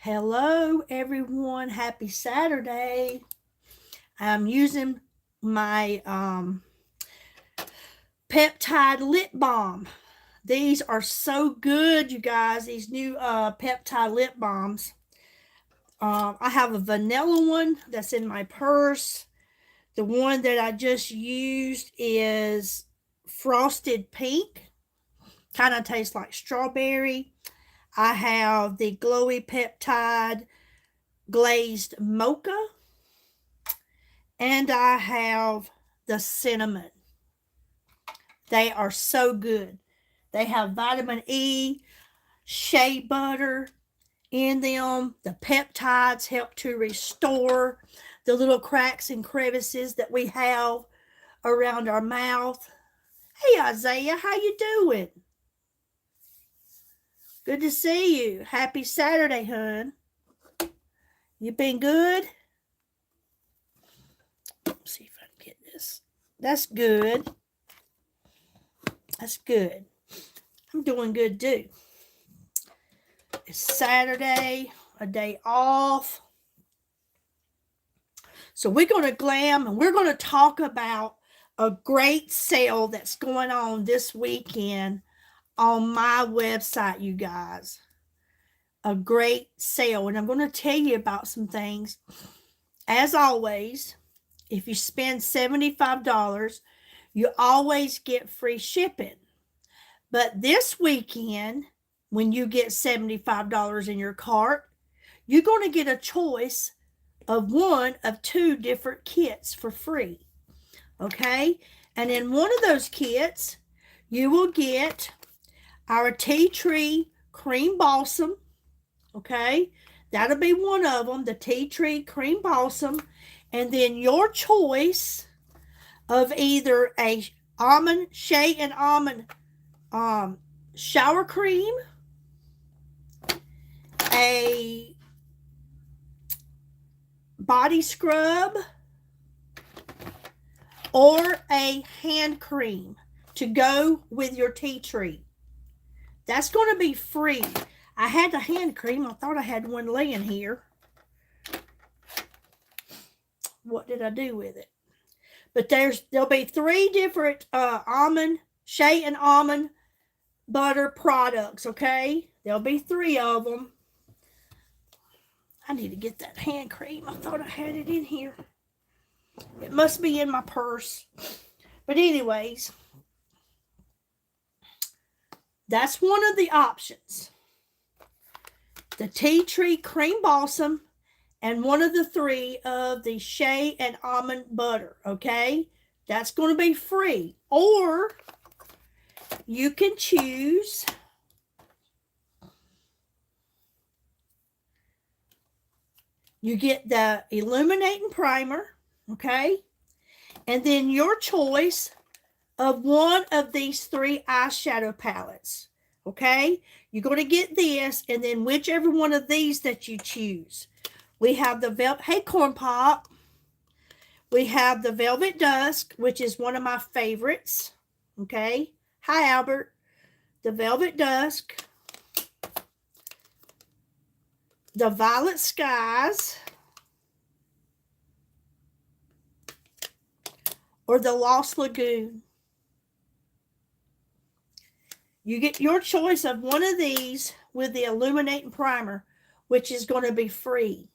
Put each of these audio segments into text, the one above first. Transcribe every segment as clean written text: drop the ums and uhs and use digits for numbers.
Hello, everyone. Happy Saturday. I'm using my peptide lip balm. These are so good, you guys. These new peptide lip balms. I have a vanilla one that's in my purse. The one that I just used is frosted pink. Kind of tastes like strawberry. I have the glowy peptide glazed mocha, and I have the cinnamon. They are so good. They have vitamin E, shea butter in them. The peptides help to restore the little cracks and crevices that we have around our mouth. Hey Isaiah, how you doing? Good to see you. Happy Saturday, hun. You been good? Let's see if I can get this. That's good. That's good. I'm doing good too. It's Saturday, a day off. So we're going to glam and we're going to talk about a great sale that's going on this weekend on my website, you guys. A great sale. And I'm going to tell you about some things. As always, if you spend $75, you always get free shipping. But this weekend, when you get $75 in your cart, you're going to get a choice of one of two different kits for free. Okay? And in one of those kits, you will get our Tea Tree Cream Balsam. Okay? That'll be one of them, the Tea Tree Cream Balsam. And then your choice of either a almond, shea and almond shower cream, a body scrub, or a hand cream to go with your tea tree. That's going to be free. I had the hand cream. I thought I had one laying here. What did I do with it? But there'll be three different almond, shea and almond butter products, okay? There'll be three of them. I need to get that hand cream. I thought I had it in here. It must be in my purse. But anyways, that's one of the options. The Tea Tree Cream Balsam and one of the three of the shea and almond butter, okay? That's going to be free. Or you can choose you get the illuminating primer, okay? And then your choice of one of these three eyeshadow palettes, okay? You're going to get this, and then whichever one of these that you choose. We have the hey Corn Pop. We have the Velvet Dusk, which is one of my favorites, okay? Hi, Albert. The Velvet Dusk. The Violet Skies. Or the Lost Lagoon. You get your choice of one of these with the illuminating primer, which is going to be free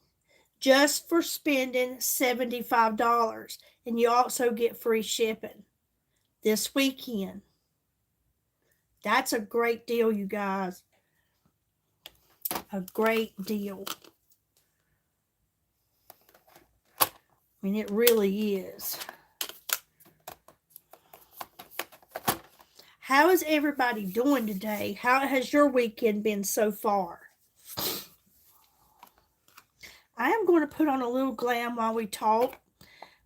just for spending $75. And you also get free shipping this weekend. That's a great deal, you guys. A great deal. I mean, it really is. How is everybody doing today? How has your weekend been so far? I am going to put on a little glam while we talk.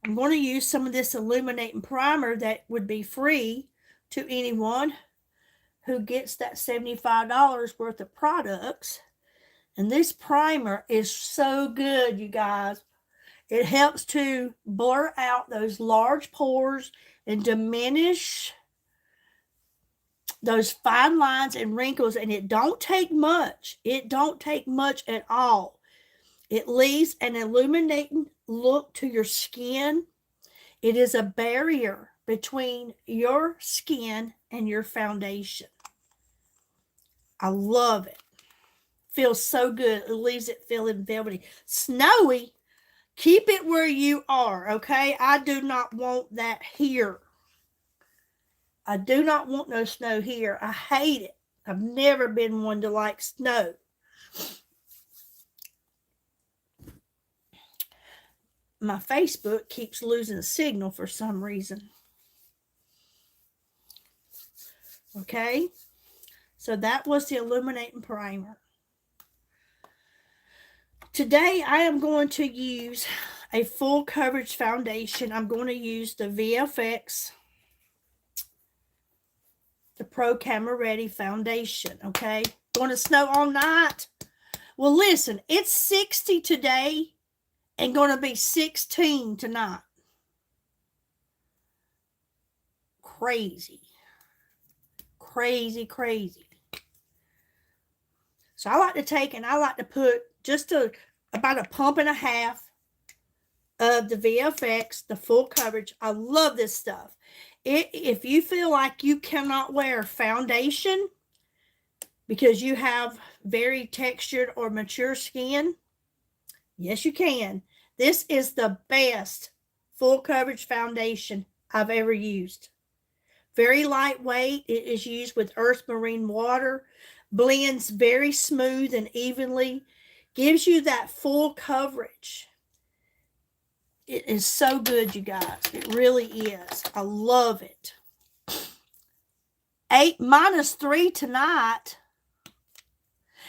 I'm going to use some of this illuminating primer that would be free to anyone who gets that $75 worth of products. And this primer is so good, you guys. It helps to blur out those large pores and diminish those fine lines and wrinkles. And it don't take much. It don't take much at all It leaves an illuminating look to your skin. It is a barrier between your skin and your foundation. I love it. Feels so good. It leaves it feeling velvety. Snowy, keep it where you are, okay? I do not want that here. I do not want no snow here. I hate it. I've never been one to like snow. My Facebook keeps losing a signal for some reason. Okay, so that was the illuminating primer. Today I am going to use a full coverage foundation. I'm going to use the VFX, the Pro Camera Ready foundation. Okay, going to snow all night. Well, listen, it's 60 today and going to be 16 tonight. Crazy. Crazy, crazy. So I like to take and I like to put just about a pump and a half of the VFX, the full coverage. I love this stuff. If you feel like you cannot wear foundation because you have very textured or mature skin, yes, you can. This is the best full coverage foundation I've ever used. Very lightweight. It is used with earth marine water. Blends very smooth and evenly. Gives you that full coverage. It is so good, you guys. It really is. I love it. 8 minus 3 tonight.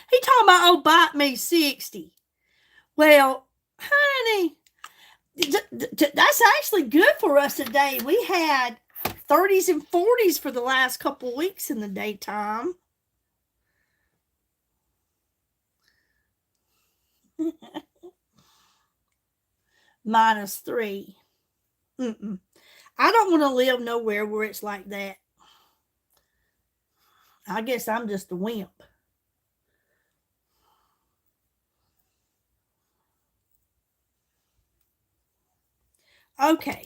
He talking about, oh, bite me 60. Well, honey, that's actually good for us today. We had 30s and 40s for the last couple weeks in the daytime. Minus 3. I don't want to live nowhere where it's like that. I guess I'm just a wimp. Okay.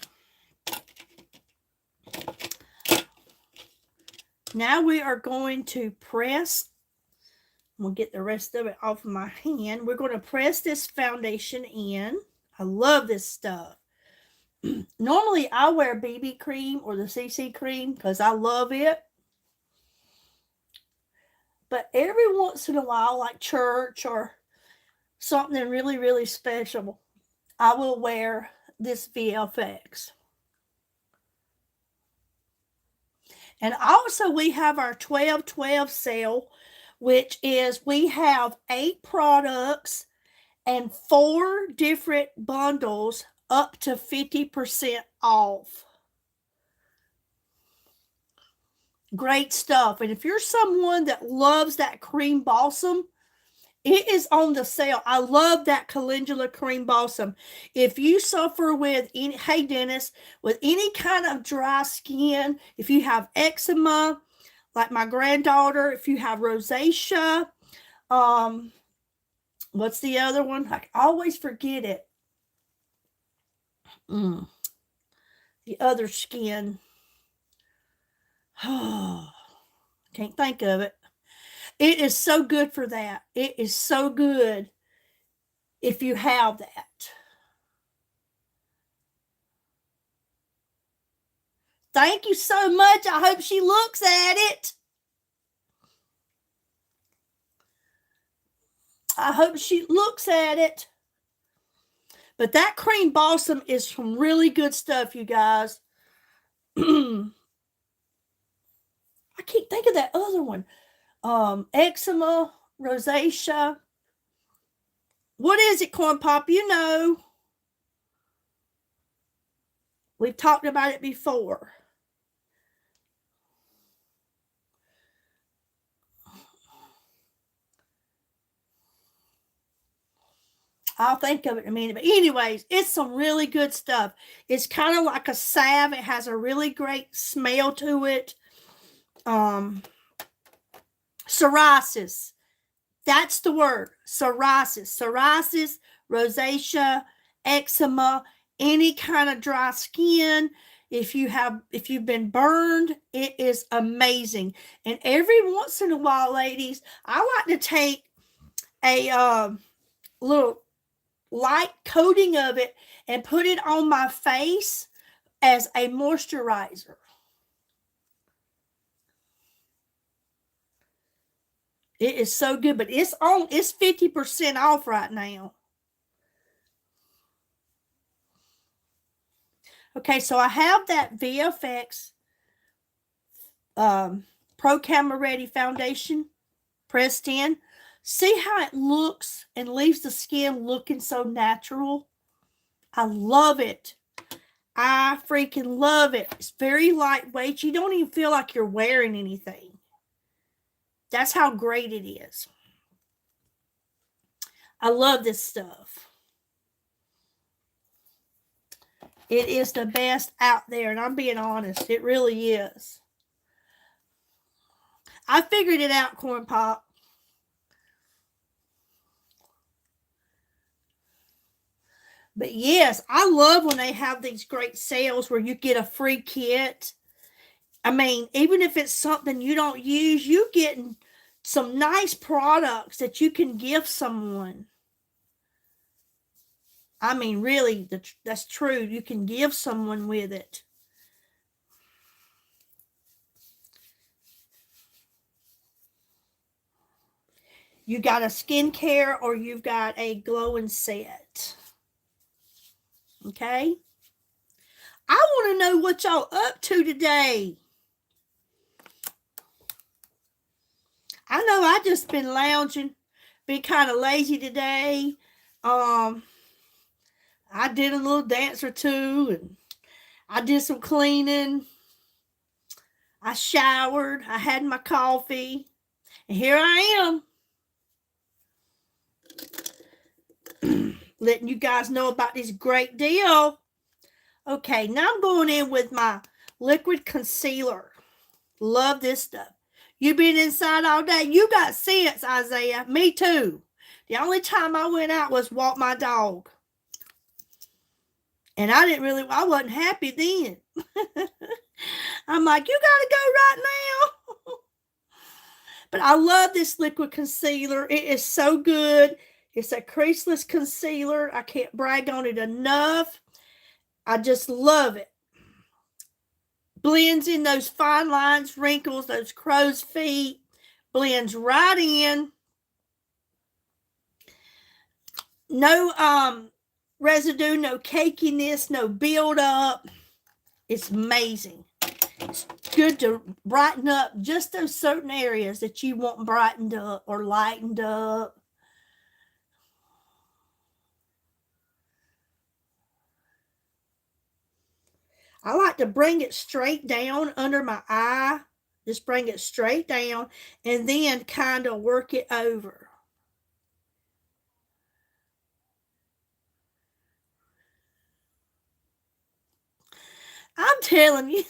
Now we are going to press. We'll get the rest of it off of my hand. We're going to press this foundation in. I love this stuff. Normally, I wear BB cream or the CC cream because I love it. But every once in a while, like church or something really, really special, I will wear this VFX. And also, we have our 12/12 sale, which is we have 8 products and 4 different bundles up to 50% off. Great stuff. And if you're someone that loves that cream balsam, it is on the sale. I love that calendula cream balsam. If you suffer with any, hey Dennis, with any kind of dry skin, if you have eczema, like my granddaughter, if you have rosacea, what's the other one? I always forget it. The other skin. Can't think of it. It is so good for that. It is so good if you have that. Thank you so much. I hope she looks at it. I hope she looks at it. But that cream balsam is some really good stuff, you guys. I can't think of that other one. Eczema, rosacea. What is it, Corn Pop? You know. We've talked about it before. I'll think of it in a minute. But anyways, it's some really good stuff. It's kind of like a salve. It has a really great smell to it. Psoriasis. That's the word. Psoriasis. Psoriasis, rosacea, eczema, any kind of dry skin. If you've been burned, it is amazing. And every once in a while, ladies, I like to take a little light coating of it and put it on my face as a moisturizer. It is so good, but it's 50% off right now. Okay, so I have that VFX Pro Camera Ready foundation pressed in. See how it looks and leaves the skin looking so natural? I love it. I freaking love it. It's very lightweight. You don't even feel like you're wearing anything. That's how great it is. I love this stuff. It is the best out there, and I'm being honest. It really is. I figured it out, Corn Pop. But yes, I love when they have these great sales where you get a free kit. I mean, even if it's something you don't use, you getting some nice products that you can give someone. I mean, really, that's true. You can give someone with it. You got a skincare or you've got a glowing set. Okay? I want to know what y'all up to today. I know I just been lounging, been kind of lazy today. I did a little dance or two, and I did some cleaning. I showered. I had my coffee, and here I am, letting you guys know about this great deal. Okay, now I'm going in with my liquid concealer. Love this stuff. You been inside all day. You got sense, Isaiah. Me too. The only time I went out was walk my dog. And I wasn't happy then. I'm like, you got to go right now. But I love this liquid concealer. It is so good. It's a creaseless concealer. I can't brag on it enough. I just love it. Blends in those fine lines, wrinkles, those crow's feet. Blends right in. No residue, no cakiness, no buildup. It's amazing. It's good to brighten up just those certain areas that you want brightened up or lightened up. I like to bring it straight down under my eye. Just bring it straight down and then kind of work it over. I'm telling you,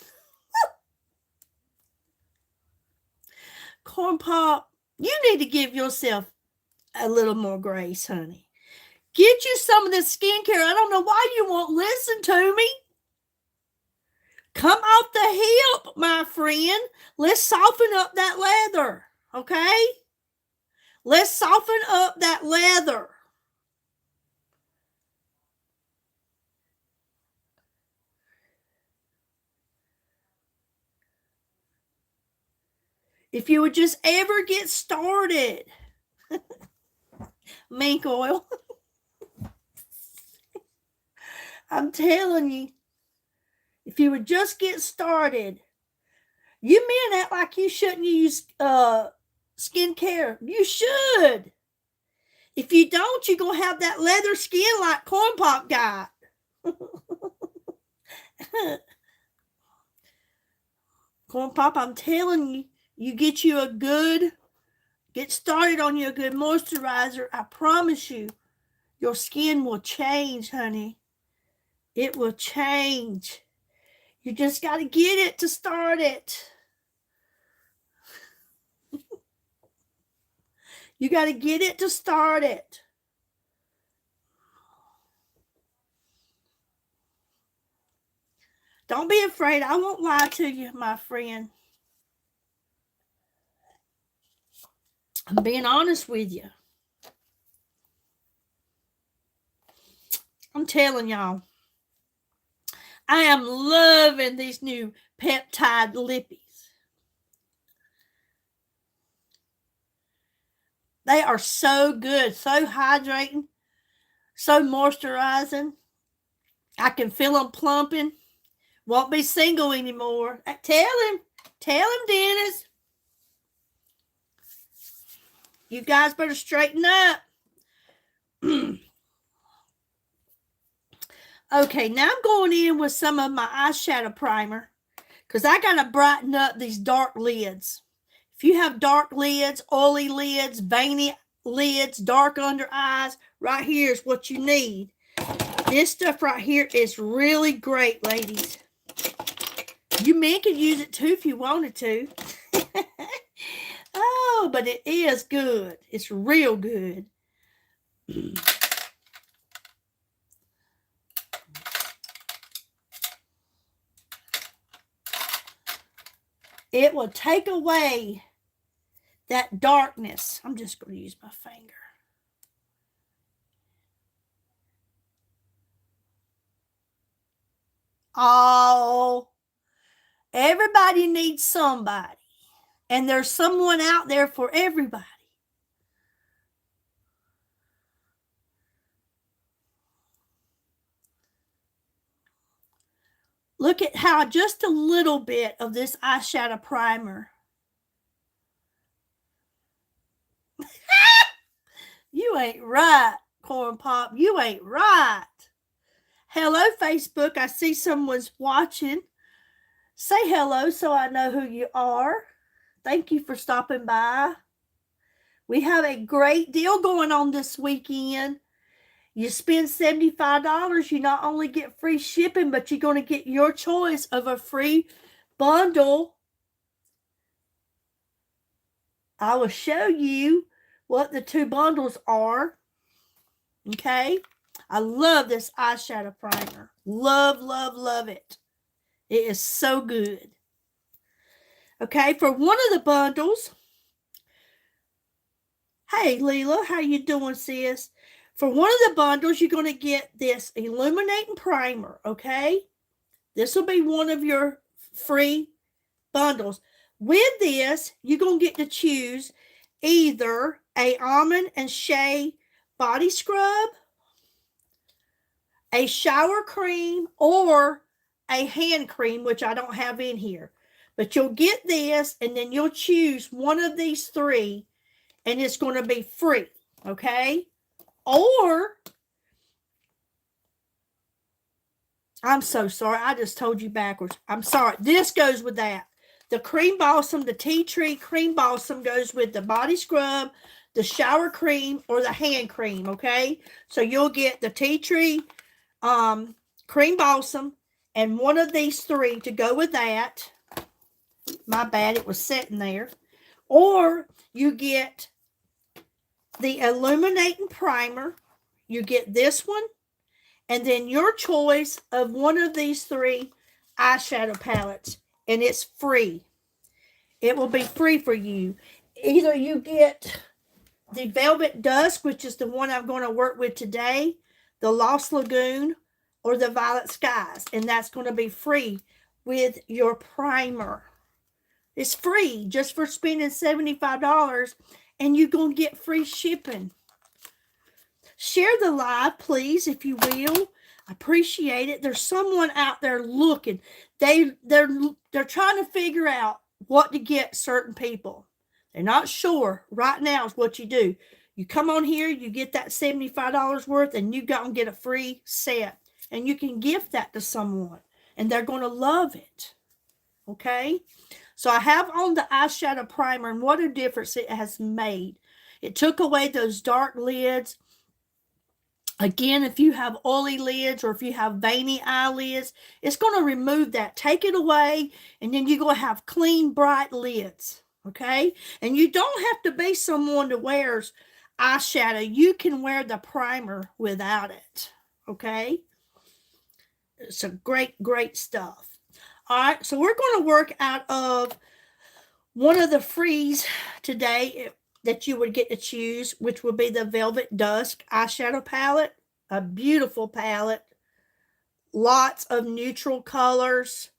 Corn Pop, you need to give yourself a little more grace, honey. Get you some of this skincare. I don't know why you won't listen to me. Come off the hip, my friend. Let's soften up that leather, okay? Let's soften up that leather. If you would just ever get started. Mink oil. I'm telling you, if you would just get started. You men act like you shouldn't use skincare. You should. If you don't, you're going to have that leather skin like Corn Pop got. Corn Pop, I'm telling you, you get started on you a good moisturizer. I promise you, your skin will change, honey. It will change. You just got to get it to start it. You got to get it to start it. Don't be afraid. I won't lie to you, my friend. I'm being honest with you. I'm telling y'all. I am loving these new peptide lippies. They are so good, so hydrating, so moisturizing. I can feel them plumping. Won't be single anymore. Tell him, Dennis. You guys better straighten up. Okay, now I'm going in with some of my eyeshadow primer because I got to brighten up these dark lids. If you have dark lids, oily lids, veiny lids, dark under eyes, right here is what you need. This stuff right here is really great, ladies. You men could use it too if you wanted to. Oh, but it is good. It's real good. It will take away that darkness. I'm just going to use my finger. Oh, everybody needs somebody. And there's someone out there for everybody. Look at how just a little bit of this eyeshadow primer. You ain't right, Corn Pop. You ain't right. Hello, Facebook. I see someone's watching. Say hello so I know who you are. Thank you for stopping by. We have a great deal going on this weekend. You spend $75, you not only get free shipping, but you're going to get your choice of a free bundle. I will show you what the two bundles are. Okay? I love this eyeshadow primer. Love, love, love it. It is so good. Okay, for one of the bundles, hey, Leela, how you doing, sis? For one of the bundles, you're going to get this illuminating primer, okay? This will be one of your free bundles. With this, you're going to get to choose either a almond and shea body scrub, a shower cream, or a hand cream, which I don't have in here. But you'll get this, and then you'll choose one of these three, and it's going to be free, okay? Or, I'm so sorry. I just told you backwards. I'm sorry. This goes with that. The cream balsam, the tea tree cream balsam goes with the body scrub, the shower cream, or the hand cream, okay? So you'll get the tea tree cream balsam and one of these three to go with that. My bad, it was sitting there. Or you get the illuminating primer. You get this one, and then your choice of one of these three eyeshadow palettes, and it's free. It will be free for you. Either you get the Velvet Dusk, which is the one I'm going to work with today, the Lost Lagoon, or the Violet Skies, and that's going to be free with your primer. It's free just for spending $75, and you're going to get free shipping. Share the live, please, if you will. I appreciate it. There's someone out there looking. They're trying to figure out what to get certain people. They're not sure. Right now is what you do. You come on here, you get that $75 worth, and you go and get a free set. And you can gift that to someone, and they're going to love it. Okay? So I have on the eyeshadow primer, and what a difference it has made. It took away those dark lids. Again, if you have oily lids or if you have veiny eyelids, it's going to remove that. Take it away, and then you're going to have clean, bright lids. Okay? And you don't have to be someone that wears eyeshadow. You can wear the primer without it. Okay? It's a great, great stuff. All right, so we're going to work out of one of the frees today that you would get to choose, which will be the Velvet Dusk eyeshadow palette. A beautiful palette. Lots of neutral colors.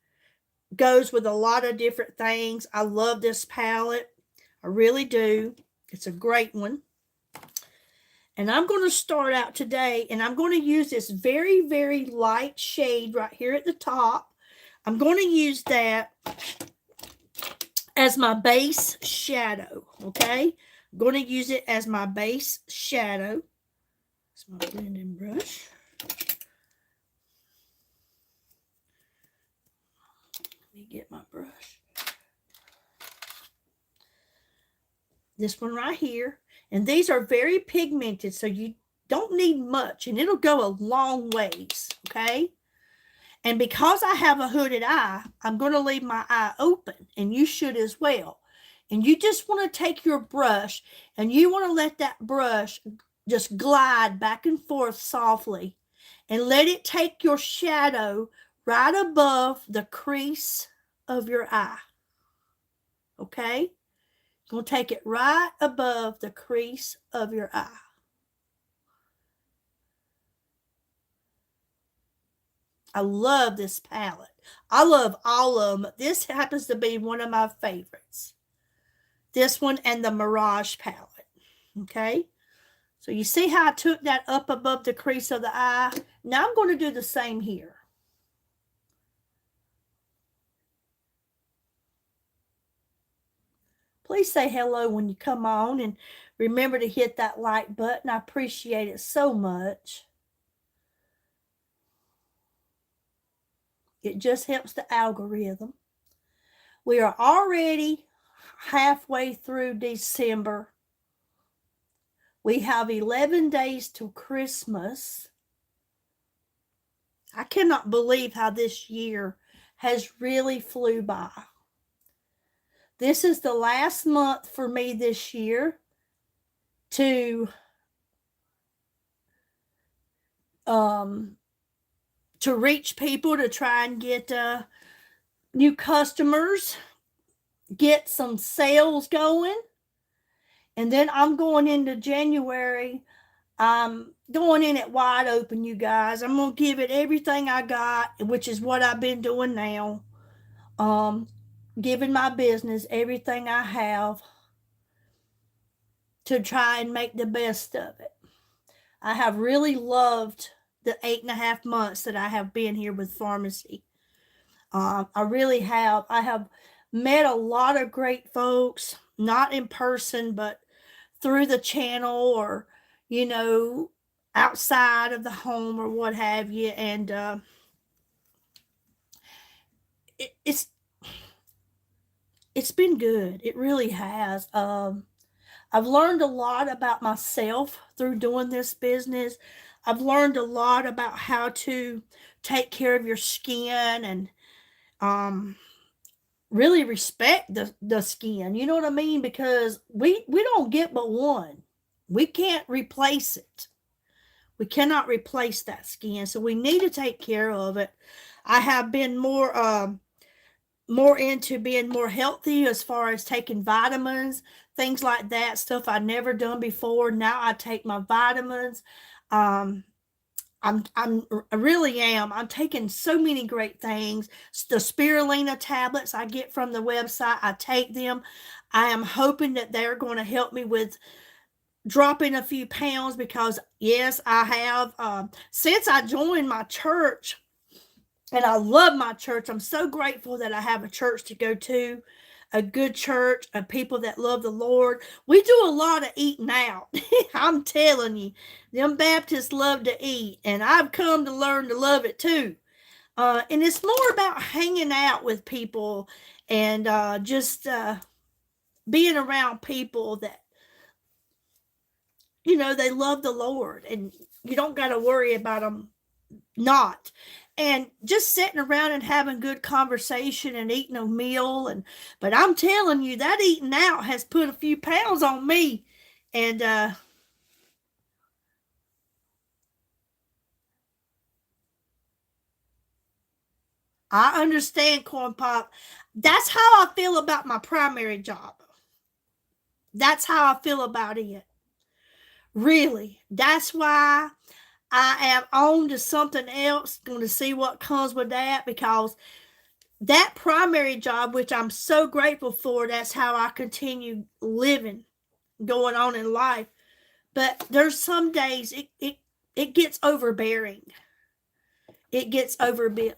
Goes with a lot of different things. I love this palette. I really do. It's a great one. And I'm going to start out today, and I'm going to use this very, very light shade right here at the top. I'm going to use that as my base shadow, okay? I'm going to use it as my base shadow. It's my blending brush. Let me get my brush. This one right here. And these are very pigmented, so you don't need much, and it'll go a long ways, okay? And because I have a hooded eye, I'm going to leave my eye open, and you should as well. And you just want to take your brush, and you want to let that brush just glide back and forth softly, and let it take your shadow right above the crease of your eye, okay? Going to take it right above the crease of your eye. I love this palette. I love all of them. This happens to be one of my favorites. This one and the Mirage palette. Okay? So you see how I took that up above the crease of the eye? Now I'm going to do the same here. Please say hello when you come on, and remember to hit that like button. I appreciate it so much. It just helps the algorithm. We are already halfway through December. We have 11 days till Christmas. I cannot believe how this year has really flew by. This is the last month for me this year to reach people, to try and get new customers, get some sales going. And then I'm going into January. I'm going in it wide open, you guys. I'm going to give it everything I got, which is what I've been doing now. Giving my business everything I have to try and make the best of it. I have really loved the 8.5 months that I have been here with Farmacy. I really have. I have met a lot of great folks, not in person, but through the channel, or, you know, outside of the home or what have you. And it's been good. It really has. I've learned a lot about myself through doing this business. I've learned a lot about how to take care of your skin, and really respect the skin. You know what I mean? Because we don't get but one. We can't replace it. We cannot replace that skin. So we need to take care of it. I have been more into being more healthy as far as taking vitamins, things like that, stuff I'd never done before. Now I take my vitamins. I really am. I'm taking so many great things. The spirulina tablets I get from the website, I take them. I am hoping that they're going to help me with dropping a few pounds, because yes, I have. Since I joined my church, and I love my church. I'm so grateful that I have a church to go to, a good church of people that love the Lord. We do a lot of eating out. I'm telling you, them Baptists love to eat, and I've come to learn to love it too. And it's more about hanging out with people, and just being around people that, you know, they love the Lord, and you don't got to worry about them not. And just sitting around and having good conversation and eating a meal. But I'm telling you, that eating out has put a few pounds on me. And I understand, Corn Pop. That's how I feel about my primary job. That's how I feel about it. Really. That's why I am on to something else. Going to see what comes with that, because that primary job, which I'm so grateful for, that's how I continue living, going on in life. But there's some days it gets overbearing. It gets overbearing.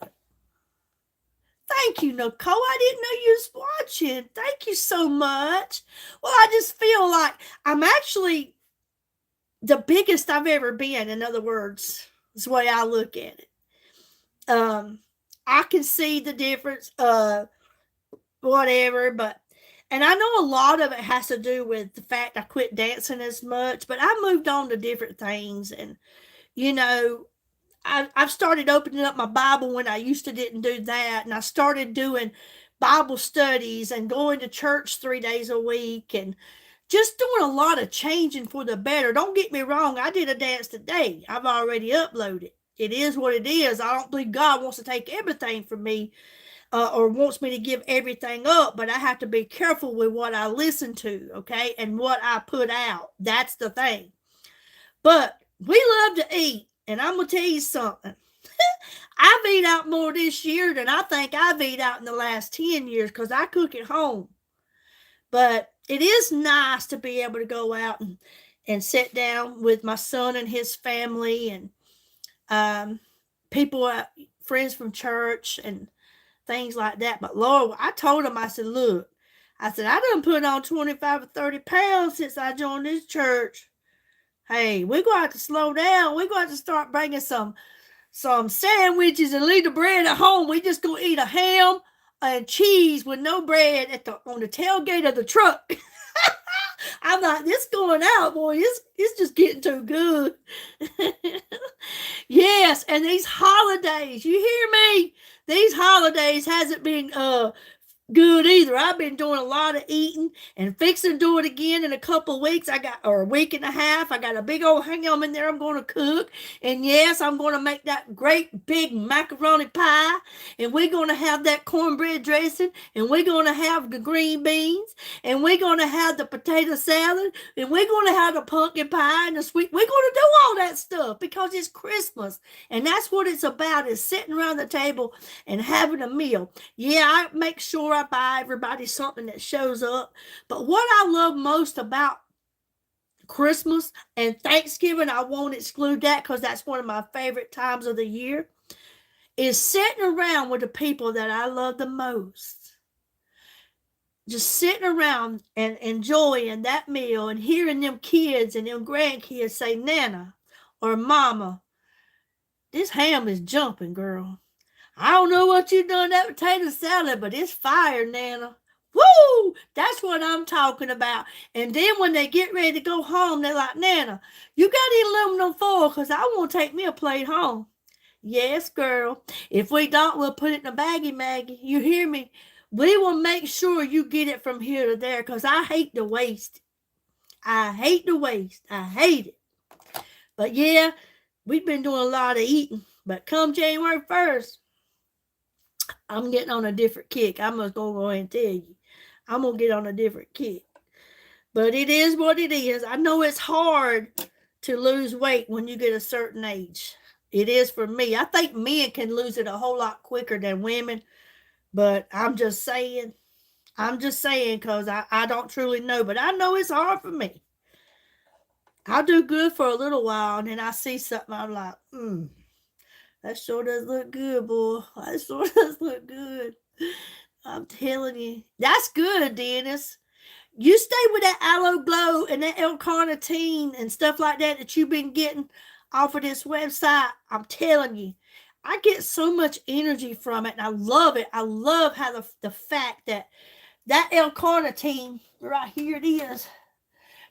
Thank you, Nicole. I didn't know you was watching. Thank you so much. Well, I just feel like I'm actually the biggest I've ever been. In other words, is the way I look at it. I can see the difference. Whatever, but and I know a lot of it has to do with the fact I quit dancing as much, but I moved on to different things, and you know, I've started opening up my Bible when I used to didn't do that, and I started doing Bible studies and going to church 3 days a week, and just doing a lot of changing for the better. Don't get me wrong, I did a dance today. I've already uploaded. It is what it is. I don't believe God wants to take everything from me, or wants me to give everything up, but I have to be careful with what I listen to, okay, and what I put out. That's the thing. But we love to eat, and I'm gonna tell you something. I've eaten out more this year than I think I've eaten out in the last 10 years, because I cook at home. But it is nice to be able to go out and sit down with my son and his family, and people, friends from church, and things like that. But Lord, I told him, I said, look, I said, I done put on 25 or 30 pounds since I joined this church. Hey, we're going to have to slow down. We're going to have to start bringing some sandwiches and leave the bread at home. We just going to eat a ham and cheese with no bread on the tailgate of the truck. I'm like, this going out, boy. It's just getting too good. Yes, and these holidays, you hear me? These holidays hasn't been good either. I've been doing a lot of eating and fixing to do it again in a couple of weeks. Or a week and a half. I got a big old ham in there I'm going to cook. And yes, I'm going to make that great big macaroni pie. And we're going to have that cornbread dressing. And we're going to have the green beans. And we're going to have the potato salad. And we're going to have the pumpkin pie and the sweet. We're going to do all that stuff because it's Christmas. And that's what it's about, is sitting around the table and having a meal. Yeah, I make sure I buy everybody something that shows up. But what I love most about Christmas and Thanksgiving, I won't exclude that because that's one of my favorite times of the year, is sitting around with the people that I love the most. Just sitting around and enjoying that meal and hearing them kids and them grandkids say, Nana or Mama, this ham is jumping, girl. I don't know what you done that potato salad, but it's fire, Nana. Woo! That's what I'm talking about. And then when they get ready to go home, they're like, Nana, you got any aluminum foil? Because I want to take me a plate home. Yes, girl. If we don't, we'll put it in a baggie, Maggie. You hear me? We will make sure you get it from here to there, because I hate to waste. I hate to waste. I hate it. But yeah, we've been doing a lot of eating. But come January 1st, I'm getting on a different kick. I'm just going to go ahead and tell you. I'm going to get on a different kick. But it is what it is. I know it's hard to lose weight when you get a certain age. It is for me. I think men can lose it a whole lot quicker than women. But I'm just saying because I don't truly know. But I know it's hard for me. I'll do good for a little while, and then I see something, I'm like, that sure does look good, boy. That sure does look good. I'm telling you. That's good, Dennis. You stay with that Aloe Glow and that L-carnitine and stuff like that you've been getting off of this website. I'm telling you. I get so much energy from it, and I love it. I love how the fact that L-carnitine, right here it is,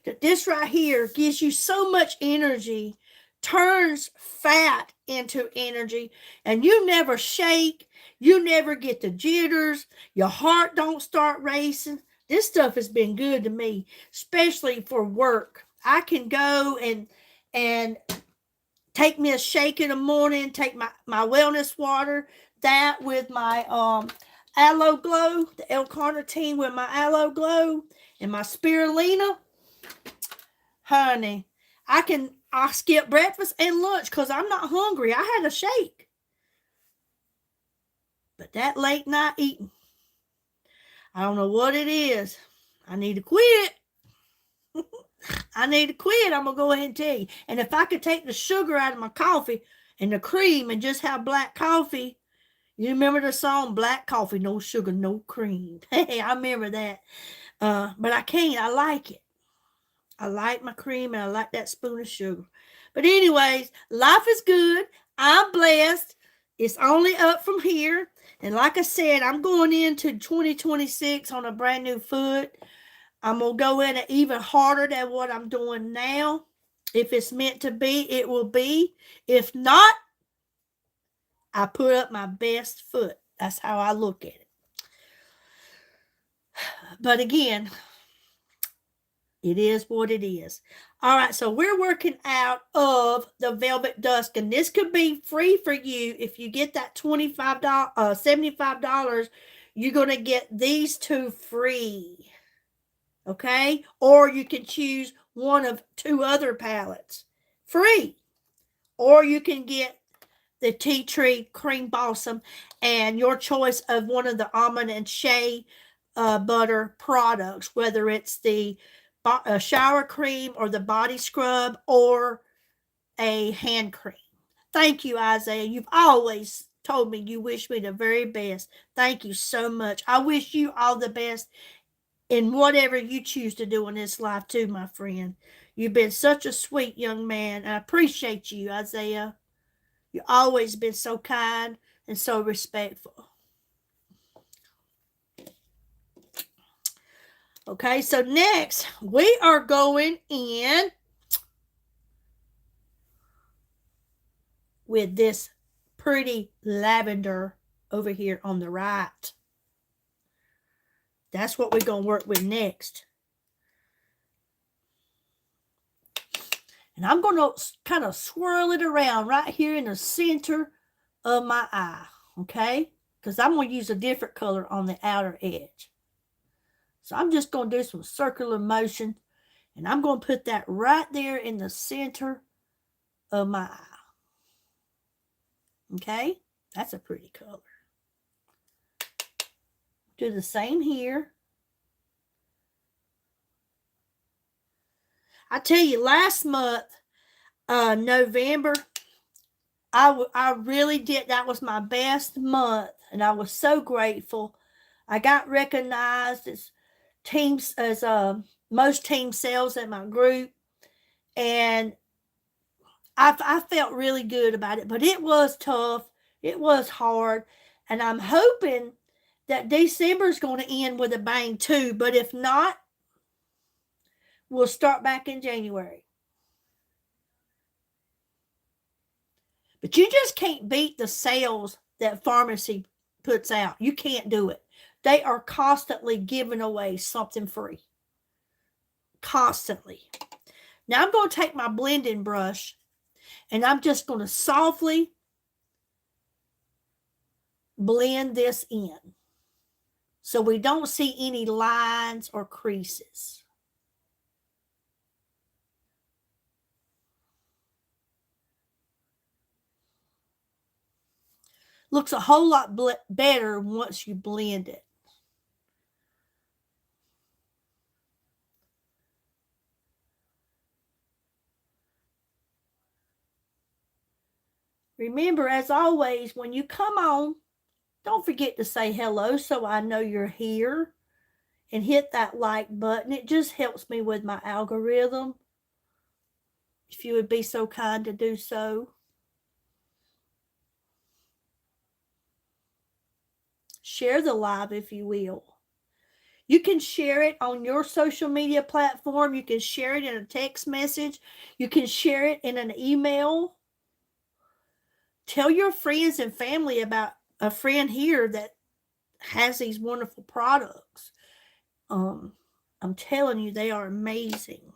that this right here gives you so much energy, turns fat into energy, and you never shake, you never get the jitters, your heart don't start racing. This stuff has been good to me, especially for work. I can go and take me a shake in the morning, take my wellness water, that with my Aloe Glow, the L-carnitine with my Aloe Glow and my spirulina, honey, I skip breakfast and lunch because I'm not hungry. I had a shake. But that late night eating, I don't know what it is. I need to quit. I need to quit. I'm going to go ahead and tell you. And if I could take the sugar out of my coffee and the cream and just have black coffee, you remember the song, Black Coffee, No Sugar, No Cream? Hey, I remember that. But I can't. I like it. I like my cream and I like that spoon of sugar. But anyways, life is good. I'm blessed. It's only up from here. And like I said, I'm going into 2026 on a brand new foot. I'm going to go in it even harder than what I'm doing now. If it's meant to be, it will be. If not, I put up my best foot. That's how I look at it. But again, it is what it is. All right, so we're working out of the Velvet Dusk, and this could be free for you. If you get that $75, you're going to get these two free. Okay? Or you can choose one of two other palettes free. Or you can get the Tea Tree Cream Balsam and your choice of one of the almond and shea butter products, whether it's the shower cream or the body scrub or a hand cream. Thank you, Isaiah. You've always told me you wish me the very best. Thank you so much. I wish you all the best in whatever you choose to do in this life too, my friend. You've been such a sweet young man. I appreciate you, Isaiah. You've always been so kind and so respectful. Okay, so next we are going in with this pretty lavender over here on the right. That's what we're going to work with next. And I'm going to kind of swirl it around right here in the center of my eye, okay? Because I'm going to use a different color on the outer edge. So I'm just going to do some circular motion, and I'm going to put that right there in the center of my eye. Okay? That's a pretty color. Do the same here. I tell you, last month, November, I really did. That was my best month, and I was so grateful. I got recognized as most team sales at my group, and I felt really good about it. But it was tough. It was hard, and I'm hoping that December is going to end with a bang too. But if not, we'll start back in January. But you just can't beat the sales that pharmacy puts out. You can't do it. They are constantly giving away something free. Constantly. Now I'm going to take my blending brush and I'm just going to softly blend this in so we don't see any lines or creases. Looks a whole lot better once you blend it. Remember, as always, when you come on, don't forget to say hello so I know you're here, and hit that like button. It just helps me with my algorithm. If you would be so kind to do so. Share the live if you will. You can share it on your social media platform. You can share it in a text message. You can share it in an email. Tell your friends and family about a friend here that has these wonderful products. I'm telling you, they are amazing.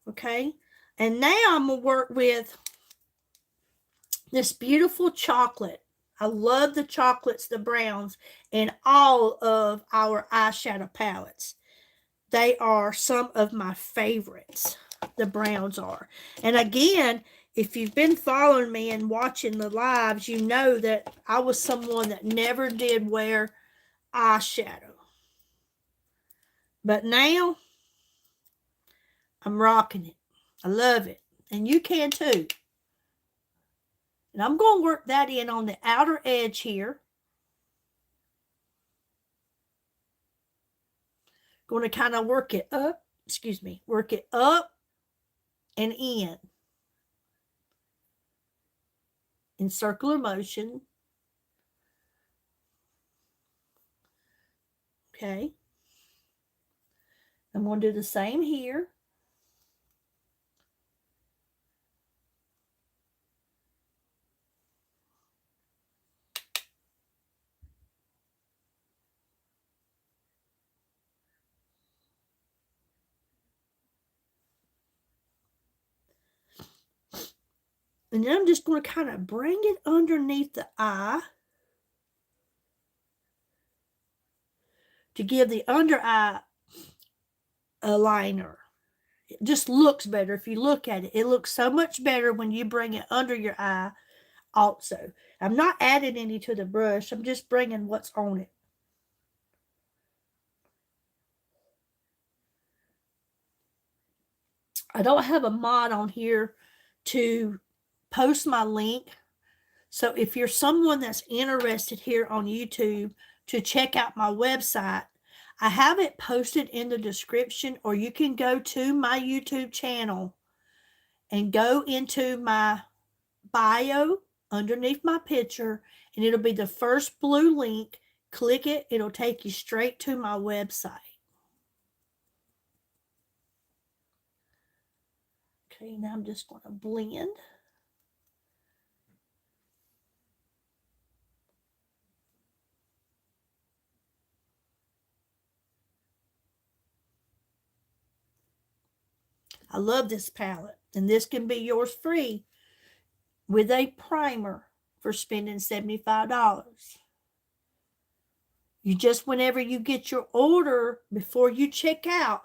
Okay? And now I'm going to work with this beautiful chocolate. I love the chocolates, the browns, in all of our eyeshadow palettes. They are some of my favorites. The browns are. And again, if you've been following me and watching the lives, you know that I was someone that never did wear eyeshadow. But now, I'm rocking it. I love it. And you can too. And I'm going to work that in on the outer edge here. Going to kind of work it up. Work it up and in circular motion. Okay. I'm going to do the same here. And then I'm just going to kind of bring it underneath the eye to give the under eye a liner. It just looks better if you look at it. It looks so much better when you bring it under your eye also. I'm not adding any to the brush. I'm just bringing what's on it. I don't have a mod on here to post my link. So if you're someone that's interested here on YouTube to check out my website, I have it posted in the description, or you can go to my YouTube channel and go into my bio underneath my picture, and it'll be the first blue link. Click it. It'll take you straight to my website. Okay, now I'm just going to blend. I love this palette, and this can be yours free with a primer for spending $75. You just, whenever you get your order, before you check out,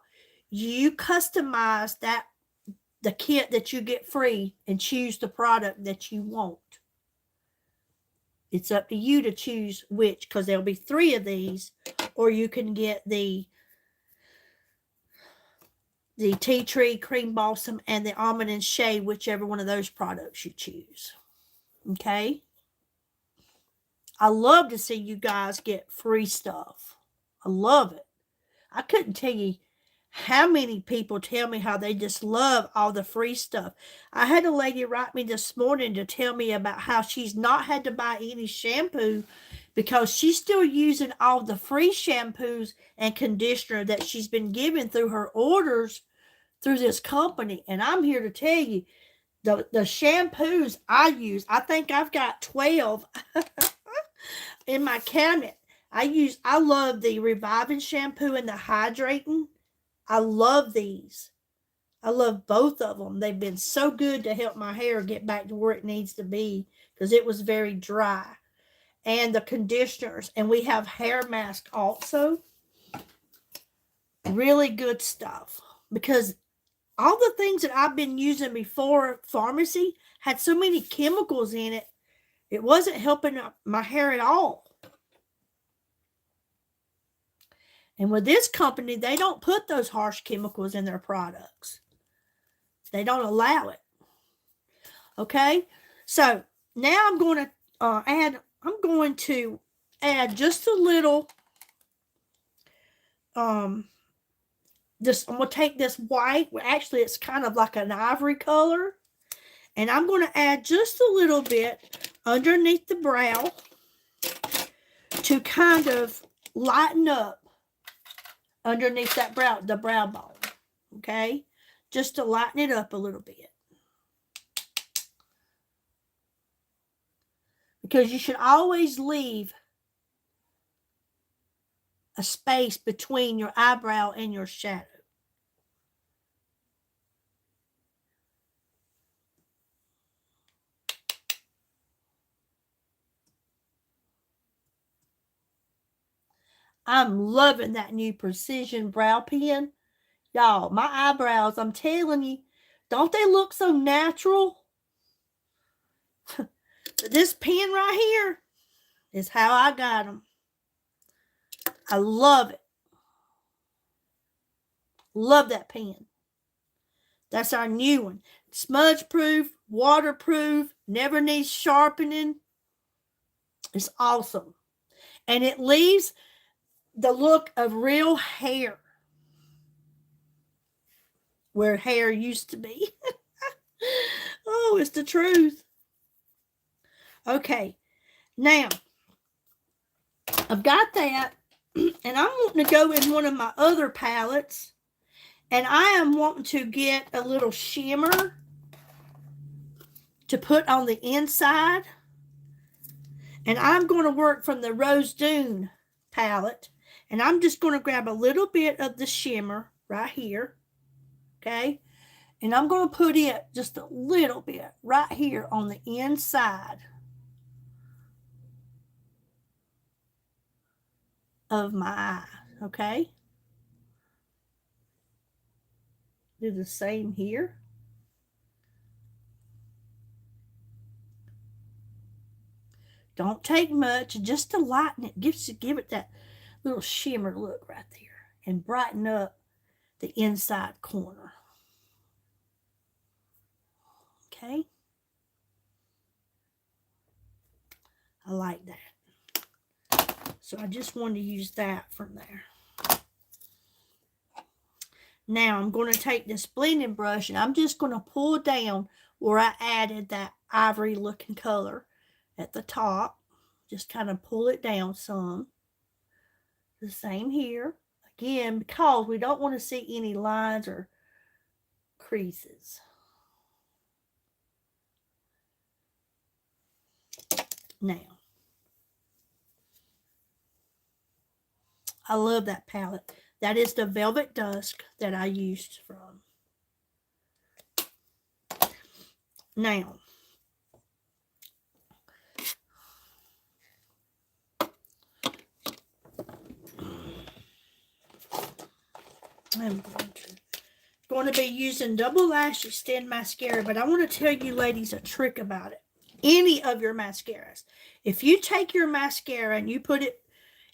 you customize the kit that you get free and choose the product that you want. It's up to you to choose which, because there'll be 3 of these, or you can get the Tea Tree Cream Balsam and the Almond and Shea, whichever one of those products you choose. Okay? I love to see you guys get free stuff. I love it. I couldn't tell you how many people tell me how they just love all the free stuff. I had a lady write me this morning to tell me about how she's not had to buy any shampoo because she's still using all the free shampoos and conditioner that she's been given through her orders through this company. And I'm here to tell you, the shampoos I use, I think I've got 12 in my cabinet. I love the Reviving shampoo and the Hydrating. I love these. I love both of them. They've been so good to help my hair get back to where it needs to be because it was very dry. And the conditioners. And we have hair mask also. Really good stuff. Because all the things that I've been using before pharmacy had so many chemicals in it. It wasn't helping my hair at all. And with this company, they don't put those harsh chemicals in their products. They don't allow it. Okay? So now I'm going to add just a little, I'm going to take this white, actually it's kind of like an ivory color, and I'm going to add just a little bit underneath the brow to kind of lighten up underneath that the brow bone, okay? Just to lighten it up a little bit. Because you should always leave a space between your eyebrow and your shadow. I'm loving that new Precision Brow Pen. Y'all, my eyebrows, I'm telling you, don't they look so natural? This pen right here is how I got them. I love it. Love that pen. That's our new one. Smudge proof, waterproof, never needs sharpening. It's awesome. And it leaves the look of real hair where hair used to be. Oh, it's the truth. Okay, now I've got that, and I'm wanting to go in one of my other palettes, and I am wanting to get a little shimmer to put on the inside, and I'm going to work from the Rose Dune palette, and I'm just going to grab a little bit of the shimmer right here, okay, and I'm going to put it just a little bit right here on the inside of my eye, okay? Do the same here. Don't take much, just to lighten it, give it that little shimmer look right there and brighten up the inside corner. Okay? I like that. So I just wanted to use that from there. Now I'm going to take this blending brush and I'm just going to pull down where I added that ivory looking color at the top. Just kind of pull it down some. The same here. Again, because we don't want to see any lines or creases. Now, I love that palette. That is the Velvet Dusk that I used from. Now, I'm going to be using Double Lash Extend Mascara, but I want to tell you ladies a trick about it. Any of your mascaras. If you take your mascara and you put it,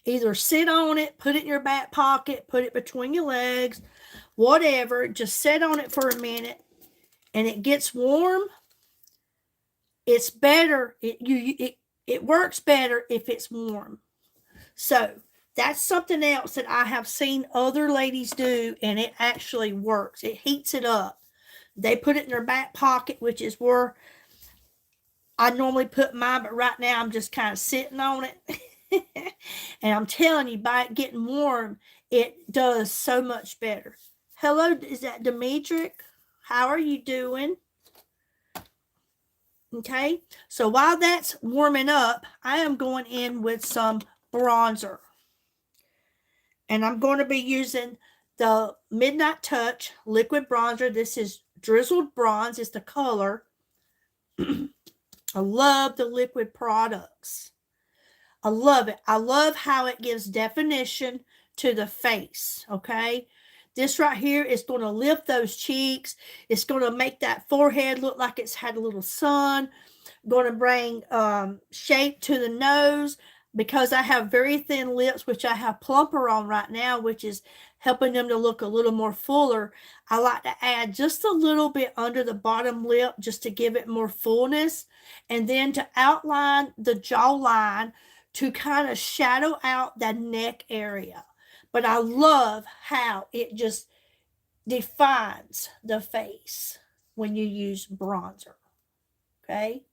either sit on it, put it in your back pocket, put it between your legs, whatever, just sit on it for a minute, and it gets warm, it's better. It works better if it's warm. So that's something else that I have seen other ladies do, and it actually works. It heats it up. They put it in their back pocket, which is where I normally put mine, but right now I'm just kind of sitting on it. And I'm telling you, by it getting warm, it does so much better. Hello, is that Demetric? How are you doing? Okay, so while that's warming up, I am going in with some bronzer. And I'm going to be using the Midnight Touch liquid bronzer. This is Drizzled Bronze. It's the color. I love the liquid products. I love it. I love how it gives definition to the face, okay? This right here is going to lift those cheeks. It's going to make that forehead look like it's had a little sun. Going to bring shape to the nose because I have very thin lips, which I have plumper on right now, which is helping them to look a little more fuller. I like to add just a little bit under the bottom lip just to give it more fullness. And then to outline the jawline to kind of shadow out that neck area. But I love how it just defines the face when you use bronzer. Okay?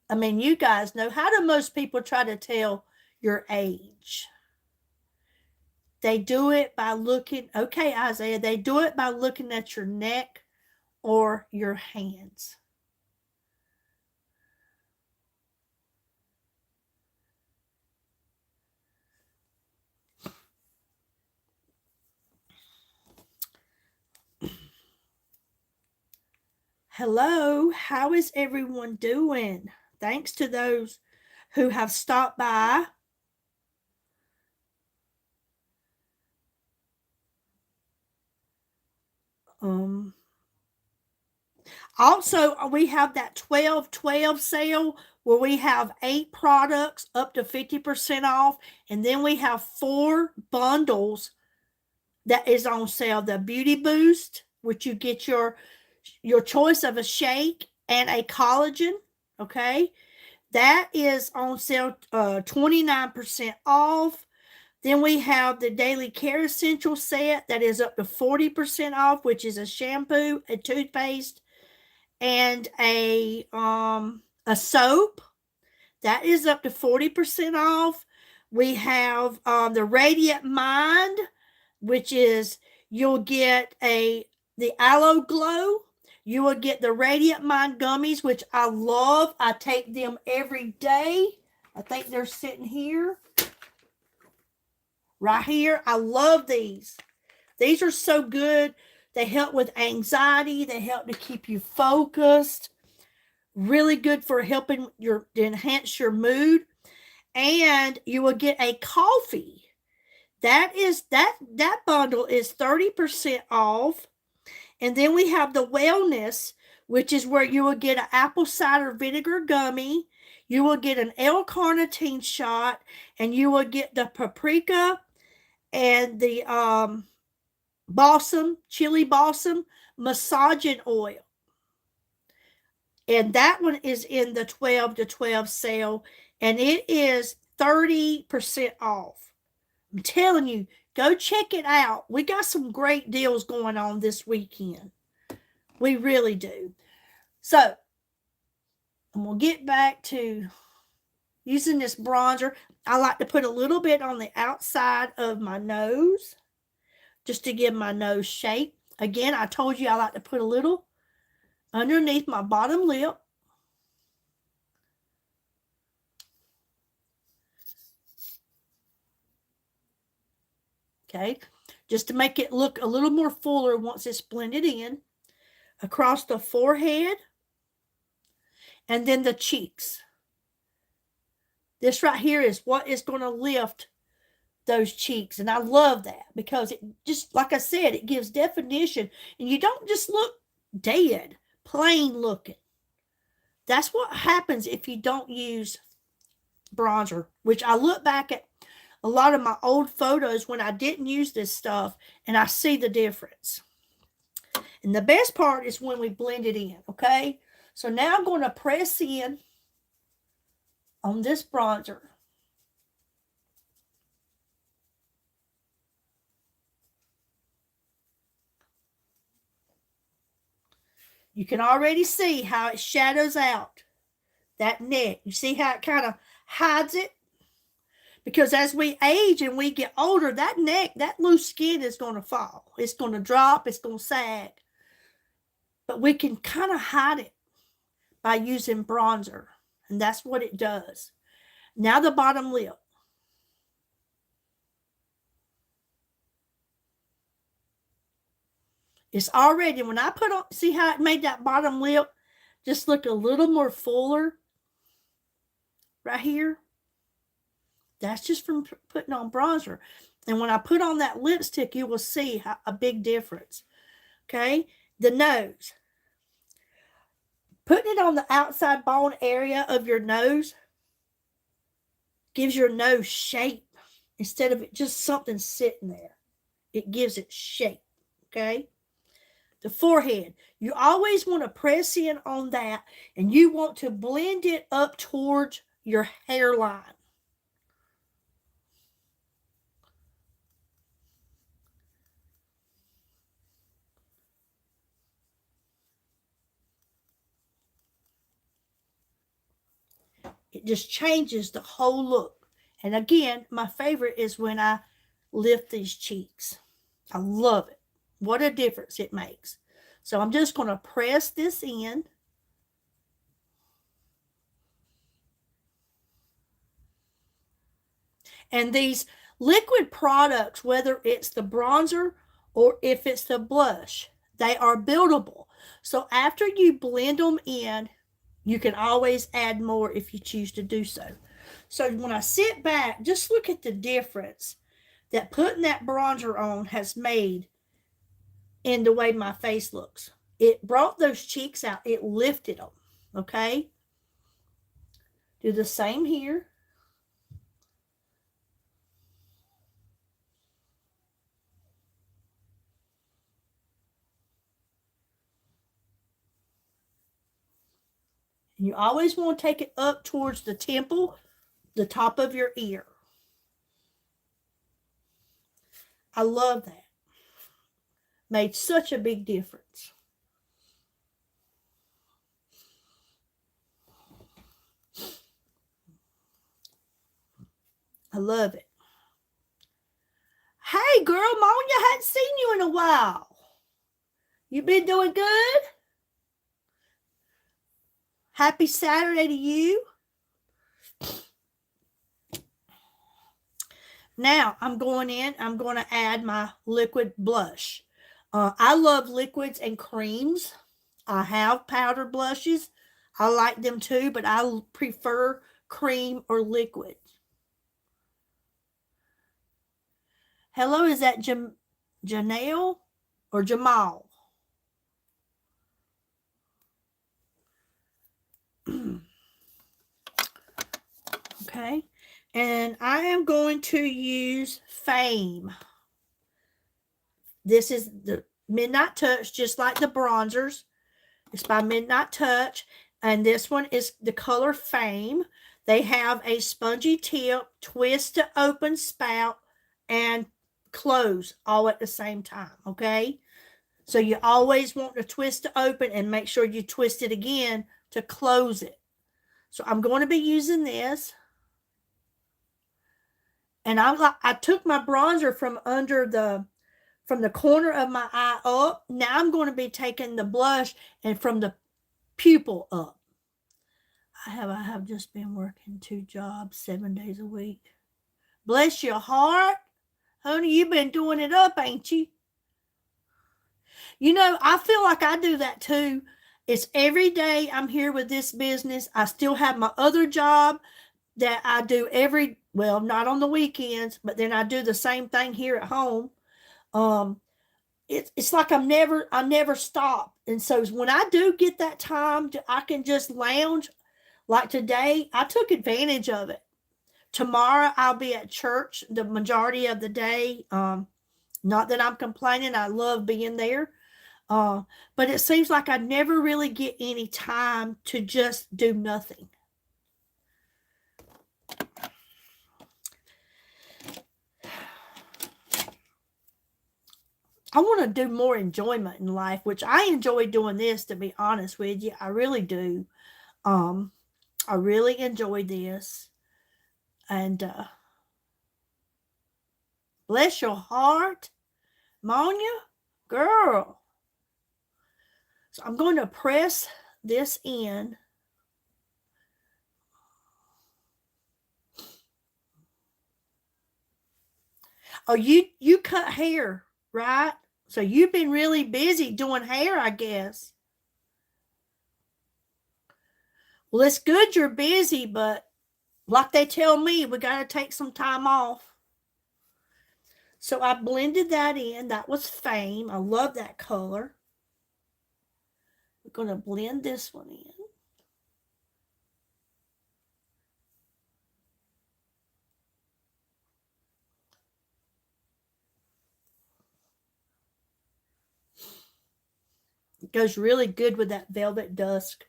I mean, you guys know, how do most people try to tell your age? They do it by looking, okay, Isaiah, they do it by looking at your neck or your hands. Hello, how is everyone doing? Thanks to those who have stopped by. Um, Also, we have that 12/12 sale where we have 8 products up to 50% off, and then we have 4 bundles that is on sale. The Beauty Boost, which you get your choice of a shake and a collagen, okay? That is on sale 29% off. Then we have the Daily Care Essential set that is up to 40% off, which is a shampoo, a toothpaste, and a soap that is up to 40% off. We have the Radiant Mind, which is you'll get the Aloe Glow. You will get the Radiant Mind gummies, which I love. I take them every day. I think they're sitting here. Right here. I love these. These are so good. They help with anxiety. They help to keep you focused. Really good for helping to enhance your mood. And you will get a coffee. That bundle is 30% off. And then we have the wellness, which is where you will get an apple cider vinegar gummy. You will get an L-carnitine shot, and you will get the paprika and the chili balsam massaging oil. And that one is in the 12/12 sale, and it is 30% off. I'm telling you, go check it out. We got some great deals going on this weekend. We really do. So, I'm going to get back to using this bronzer. I like to put a little bit on the outside of my nose just to give my nose shape. Again, I told you I like to put a little underneath my bottom lip. Okay, just to make it look a little more fuller once it's blended in. Across the forehead, and then the cheeks. This right here is what is going to lift those cheeks, and I love that because it just, like I said, it gives definition, and you don't just look dead, plain looking. That's what happens if you don't use bronzer, which I look back at a lot of my old photos when I didn't use this stuff, and I see the difference. And the best part is when we blend it in, okay? So now I'm going to press in on this bronzer. You can already see how it shadows out that neck. You see how it kind of hides it? Because as we age and we get older, that neck, that loose skin is going to fall. It's going to drop. It's going to sag. But we can kind of hide it by using bronzer. And that's what it does. Now the bottom lip. It's already, when I put on, see how it made that bottom lip just look a little more fuller right here? That's just from putting on bronzer. And when I put on that lipstick, you will see a big difference. Okay? The nose. Putting it on the outside bone area of your nose gives your nose shape instead of it just something sitting there. It gives it shape. Okay? The forehead. You always want to press in on that, and you want to blend it up towards your hairline. It just changes the whole look. And again, my favorite is when I lift these cheeks. I love it. What a difference it makes. So I'm just going to press this in. And these liquid products, whether it's the bronzer or if it's the blush, they are buildable. So after you blend them in, you can always add more if you choose to do so. So when I sit back, just look at the difference that putting that bronzer on has made in the way my face looks. It brought those cheeks out. It lifted them. Okay? Do the same here. And you always want to take it up towards the temple, the top of your ear. I love that. Made such a big difference. I love it. Hey, girl, Monya, hadn't seen you in a while. You been doing good? Happy Saturday to you. Now, I'm going to add my liquid blush. I love liquids and creams. I have powdered blushes. I like them too, but I prefer cream or liquid. Hello, is that Janelle or Jamal? Okay. And I am going to use Fame. This is the Midnight Touch, just like the bronzers. It's by Midnight Touch. And this one is the color Fame. They have a spongy tip, twist to open spout, and close all at the same time. Okay. So you always want to twist to open and make sure you twist it again to close it. So I'm going to be using this. And I took my bronzer from the corner of my eye up. Now I'm going to be taking the blush and from the pupil up. I have just been working 2 jobs, 7 days a week. Bless your heart. Honey, you've been doing it up, ain't you? You know, I feel like I do that too. It's every day I'm here with this business. I still have my other job that I do not on the weekends, but then I do the same thing here at home. It's like I never stop. And so when I do get that time, I can just lounge. Like today, I took advantage of it. Tomorrow, I'll be at church the majority of the day. Not that I'm complaining. I love being there. But it seems like I never really get any time to just do nothing. I want to do more enjoyment in life, which I enjoy doing this, to be honest with you. I really do. I really enjoy this. And bless your heart, Monya, girl. So I'm going to press this in. Oh, you cut hair, right? So you've been really busy doing hair, I guess. Well, it's good you're busy, but like they tell me, we got to take some time off. So I blended that in. That was Fame. I love that color. We're going to blend this one in. It goes really good with that Velvet Dusk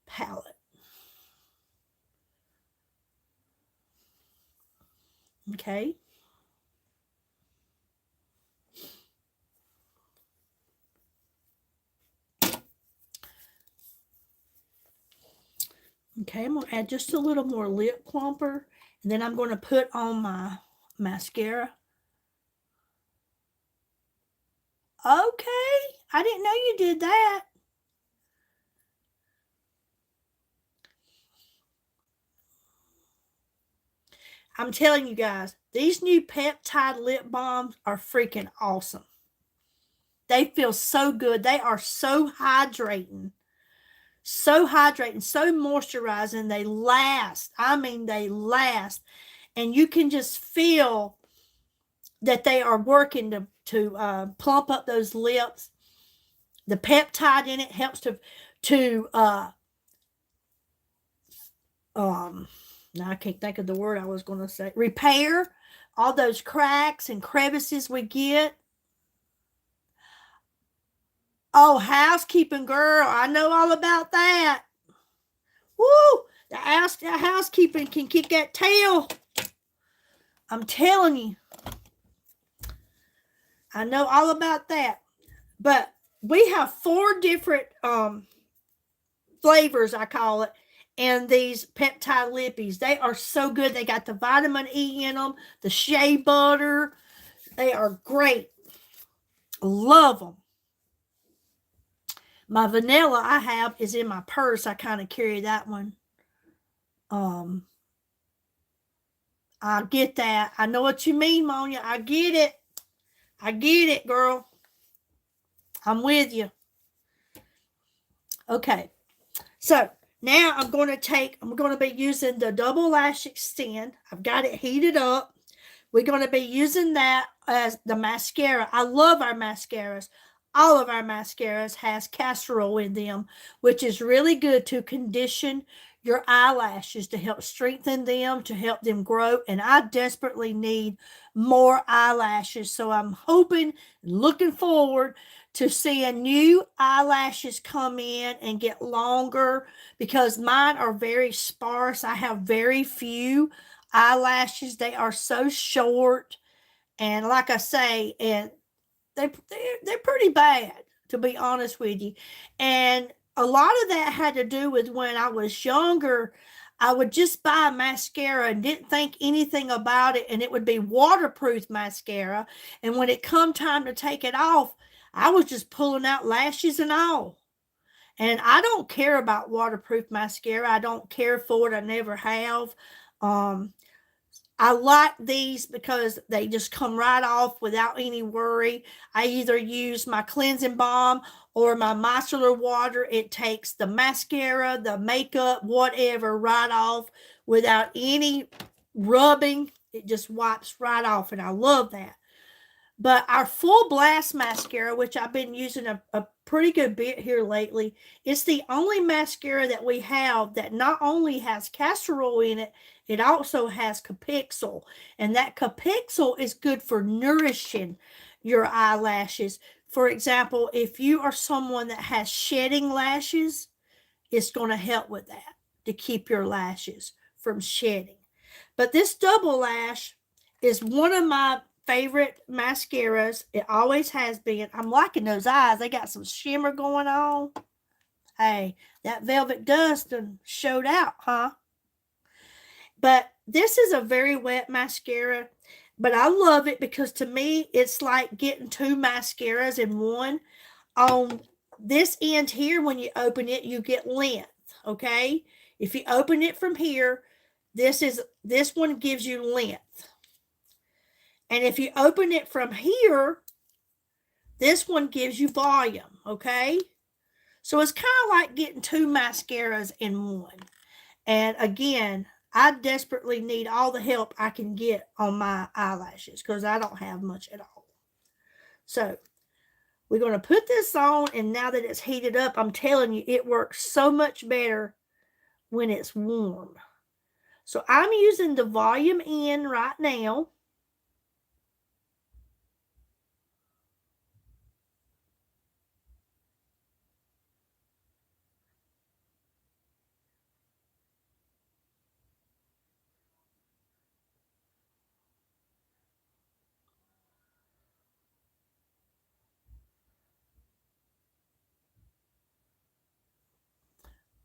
palette. Okay. Okay, I'm going to add just a little more lip plumper. And then I'm going to put on my mascara. Okay. I didn't know you did that. I'm telling you guys, these new peptide lip balms are freaking awesome. They feel so good. They are so hydrating. So hydrating, so moisturizing. They last. I mean, they last. And you can just feel that they are working to plump up those lips. The peptide in it helps to now I can't think of the word I was going to say, repair all those cracks and crevices we get. Oh, housekeeping, girl, I know all about that. Woo! The housekeeping can kick that tail. I'm telling you. I know all about that. But we have 4 different flavors, I call it, and these peptide lippies. They are so good. They got the vitamin E in them, the shea butter. They are great. Love them. My vanilla I have is in my purse. I kind of carry that one. I get that. I know what you mean, Monia. I get it. I get it, girl. I'm with you. Okay. So now I'm going to be using the Double Lash Extend. I've got it heated up. We're going to be using that as the mascara. I love our mascaras. All of our mascaras has castor oil in them, which is really good to condition your eyelashes, to help strengthen them, to help them grow. And I desperately need more eyelashes. So I'm hoping, looking forward to seeing new eyelashes come in and get longer, because mine are very sparse. I have very few eyelashes. They are so short, and like I say, and they're pretty bad, to be honest with you. And a lot of that had to do with when I was younger. I would just buy a mascara and didn't think anything about it, and it would be waterproof mascara. And when it come time to take it off, I was just pulling out lashes and all. And I don't care about waterproof mascara. I don't care for it. I never have. I like these because they just come right off without any worry. I either use my cleansing balm or my micellar water. It takes the mascara, the makeup, whatever, right off without any rubbing. It just wipes right off, and I love that. But our Full Blast mascara, which I've been using a pretty good bit here lately, it's the only mascara that we have that not only has castor oil in it, it also has Capixyl. And that Capixyl is good for nourishing your eyelashes. For example, if you are someone that has shedding lashes, it's going to help with that, to keep your lashes from shedding. But this Double Lash is one of my favorite mascaras. It always has been. I'm liking those eyes. They got some shimmer going on. Hey, that velvet dust done showed out, huh? But this is a very wet mascara, but I love it because to me, it's like getting 2 mascaras in one. On this end here, when you open it, you get length, okay? If you open it from here, this one gives you length. And if you open it from here, this one gives you volume, okay? So it's kind of like getting 2 mascaras in one. And again, I desperately need all the help I can get on my eyelashes because I don't have much at all. So we're going to put this on, and now that it's heated up, I'm telling you, it works so much better when it's warm. So I'm using the volume in right now.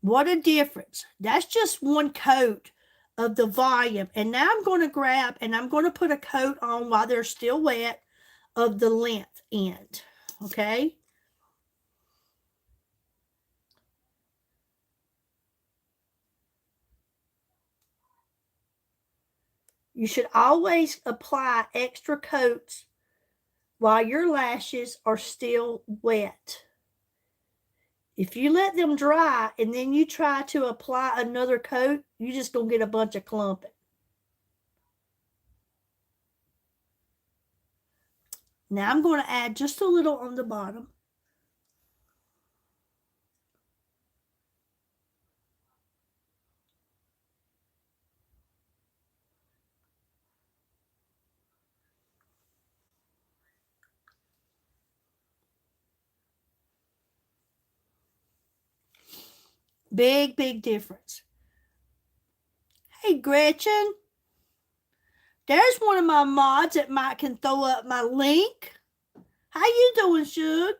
What a difference. That's just one coat of the volume. And now I'm going to grab and I'm going to put a coat on while they're still wet of the length end. Okay. You should always apply extra coats while your lashes are still wet. If you let them dry and then you try to apply another coat, you're just going to get a bunch of clumping. Now I'm going to add just a little on the bottom. Big, big difference. Hey, Gretchen. There's one of my mods that might can throw up my link. How you doing, Shug?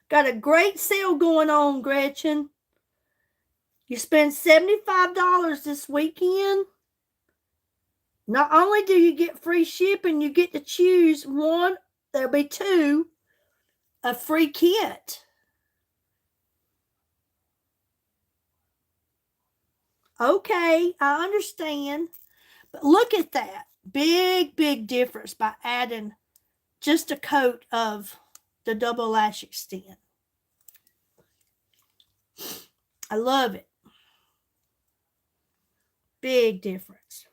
Got a great sale going on, Gretchen. You spend $75 this weekend. Not only do you get free shipping, you get to choose one, there'll be two, a free kit. Okay, I understand. But look at that. Big, big difference by adding just a coat of the double lash extend. I love it. Big difference.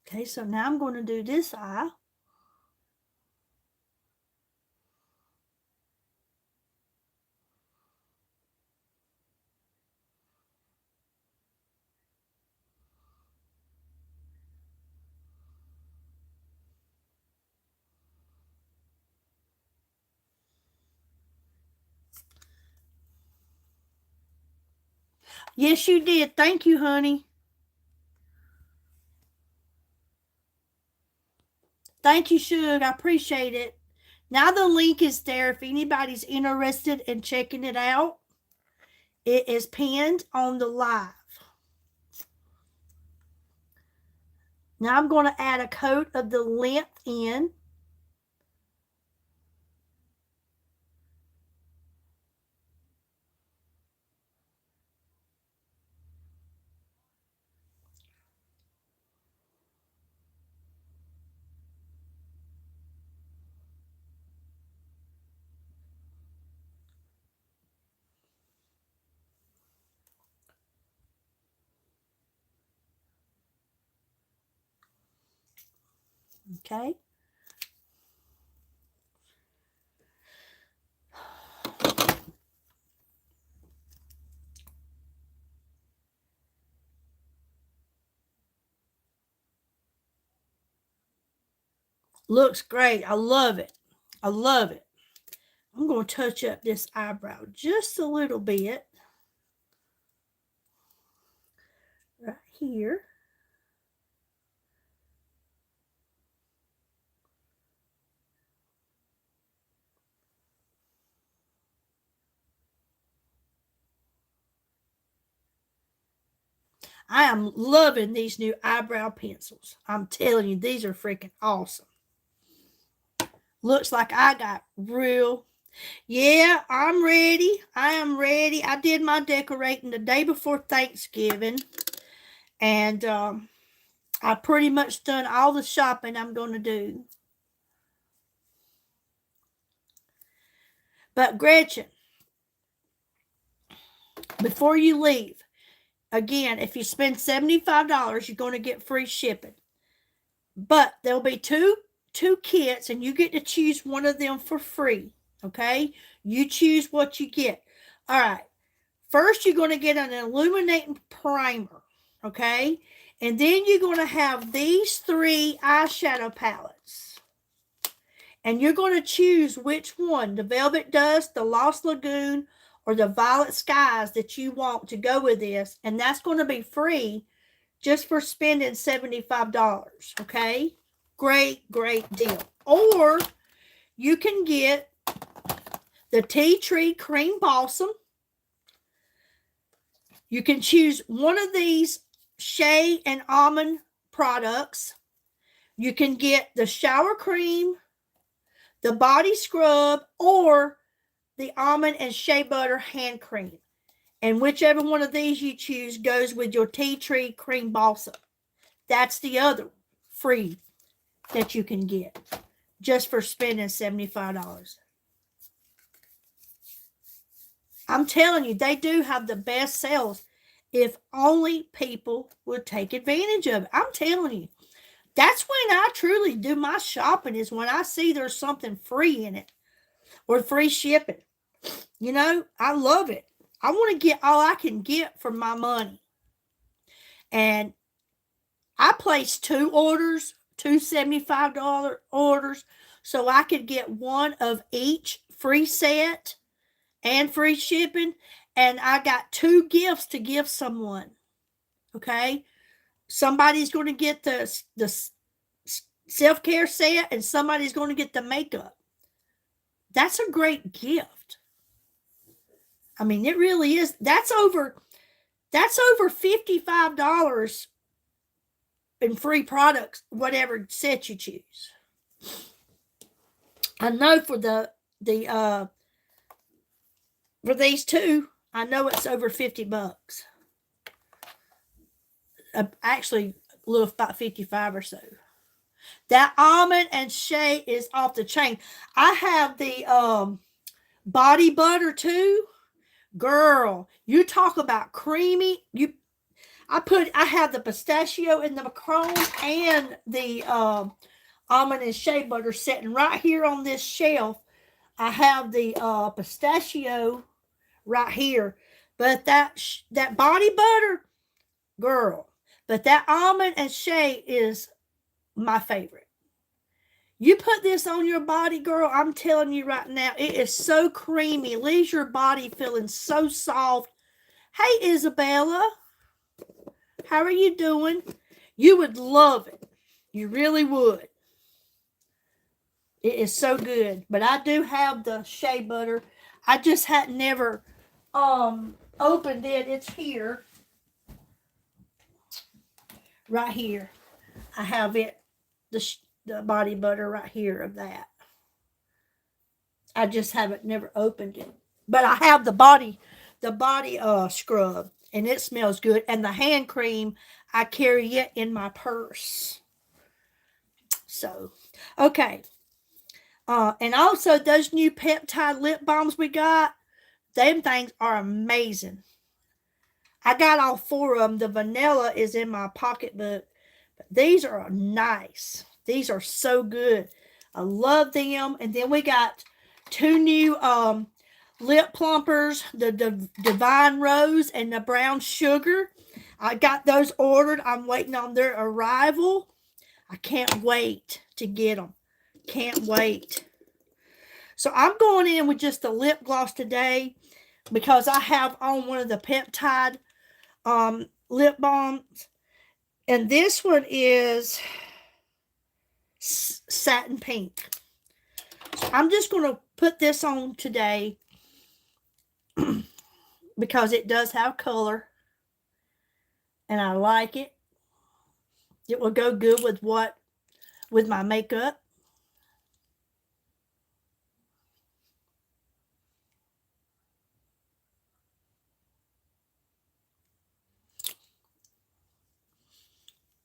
Okay, so now I'm going to do this eye. Yes, you did. Thank you, honey. Thank you, Shug. I appreciate it. Now the link is there if anybody's interested in checking it out. It is pinned on the live. Now I'm going to add a coat of the length in. Okay. Looks great. I love it. I love it. I'm going to touch up this eyebrow just a little bit. Right here. I am loving these new eyebrow pencils. I'm telling you, these are freaking awesome. Looks like I got real. Yeah, I'm ready. I am ready. I did my decorating the day before Thanksgiving. And I pretty much done all the shopping I'm going to do. But Gretchen, before you leave, again, if you spend $75, you're going to get free shipping. But there'll be two kits, and you get to choose one of them for free. Okay? You choose what you get. All right. First, you're going to get an illuminating primer. Okay? And then you're going to have these 3 eyeshadow palettes. And you're going to choose which one, the Velvet Dust, the Lost Lagoon, or the Violet Skies that you want to go with this. And that's going to be free just for spending $75. Okay? Great, great deal. Or you can get the Tea Tree Cream Balsam. You can choose one of these shea and almond products. You can get the shower cream, the body scrub, or the almond and shea butter hand cream. And whichever one of these you choose goes with your tea tree cream balsam. That's the other free that you can get just for spending $75. I'm telling you, they do have the best sales if only people would take advantage of it. I'm telling you, that's when I truly do my shopping, is when I see there's something free in it or free shipping. You know, I love it. I want to get all I can get for my money. And I placed two $75 orders, so I could get one of each free set and free shipping. And I got two gifts to give someone. Okay. Somebody's going to get the self-care set, and somebody's going to get the makeup. That's a great gift. I mean, it really is. That's over $55 in free products, whatever set you choose. I know for for these two, I know it's over $50. Actually, a little about 55 or so. That almond and shea is off the chain. I have the body butter too. Girl, you talk about creamy. I have the pistachio and the macron and the almond and shea butter sitting right here on this shelf. I have the pistachio right here, but that body butter, girl, but that almond and shea is my favorite. You put this on your body, girl, I'm telling you right now, it is so creamy. It leaves your body feeling so soft. Hey, Isabella. How are you doing? You would love it. You really would. It is so good. But I do have the shea butter. I just had never opened it. It's here. Right here. I have it. The body butter right here of that. I just haven't never opened it. But I have the body scrub, and it smells good. And the hand cream, I carry it in my purse. So, okay. And also those new peptide lip balms we got, them things are amazing. I got all four of them. The vanilla is in my pocketbook. But these are nice. These are so good. I love them. And then we got two new lip plumpers, the Divine Rose and the Brown Sugar. I got those ordered. I'm waiting on their arrival. I can't wait to get them. Can't wait. So I'm going in with just the lip gloss today because I have on one of the peptide lip balms. And this one is satin pink. So I'm just going to put this on today because it does have color and I like it. It will go good with my makeup.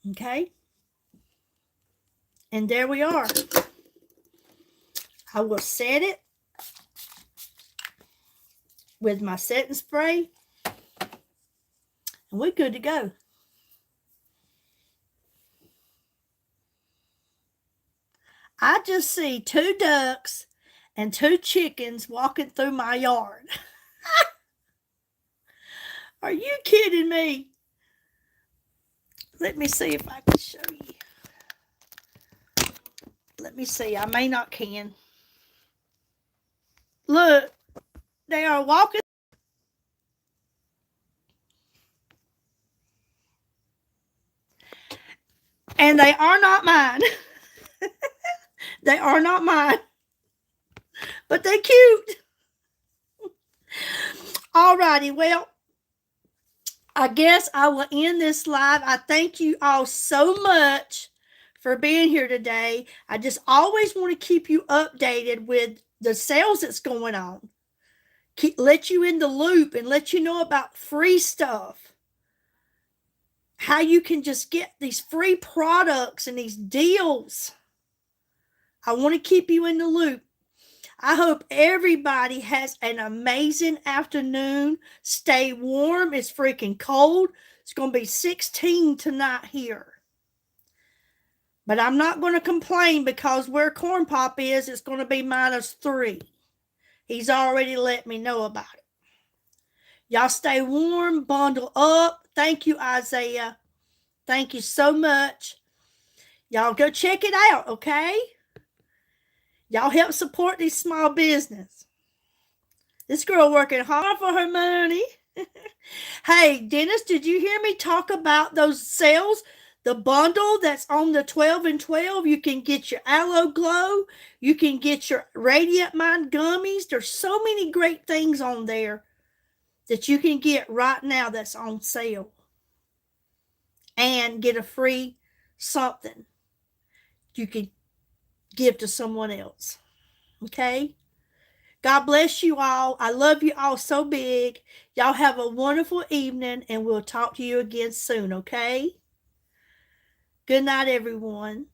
Okay. And there we are. I will set it with my setting spray. And we're good to go. I just see two ducks and two chickens walking through my yard. Are you kidding me? Let me see if I can show you. Let me see. I may not can. Look, they are walking. And they are not mine. They are not mine. But they're cute. Alrighty, well, I guess I will end this live. I thank you all so much for being here today. I just always want to keep you updated with the sales that's going on. let you in the loop and let you know about free stuff. How you can just get these free products and these deals. I want to keep you in the loop. I hope everybody has an amazing afternoon. Stay warm. It's freaking cold. It's going to be 16 tonight here. But I'm not going to complain because where Corn Pop is, it's going to be -3. He's already let me know about it. Y'all stay warm, bundle up. Thank you, Isaiah. Thank you so much. Y'all go check it out, okay? Y'all help support these small business. This girl working hard for her money. Hey, Dennis, did you hear me talk about those sales? The bundle that's on the 12 and 12, you can get your Aloe Glow. You can get your Radiant Mind gummies. There's so many great things on there that you can get right now that's on sale. And get a free something you can give to someone else. Okay? God bless you all. I love you all so big. Y'all have a wonderful evening, and we'll talk to you again soon, okay? Good night, everyone.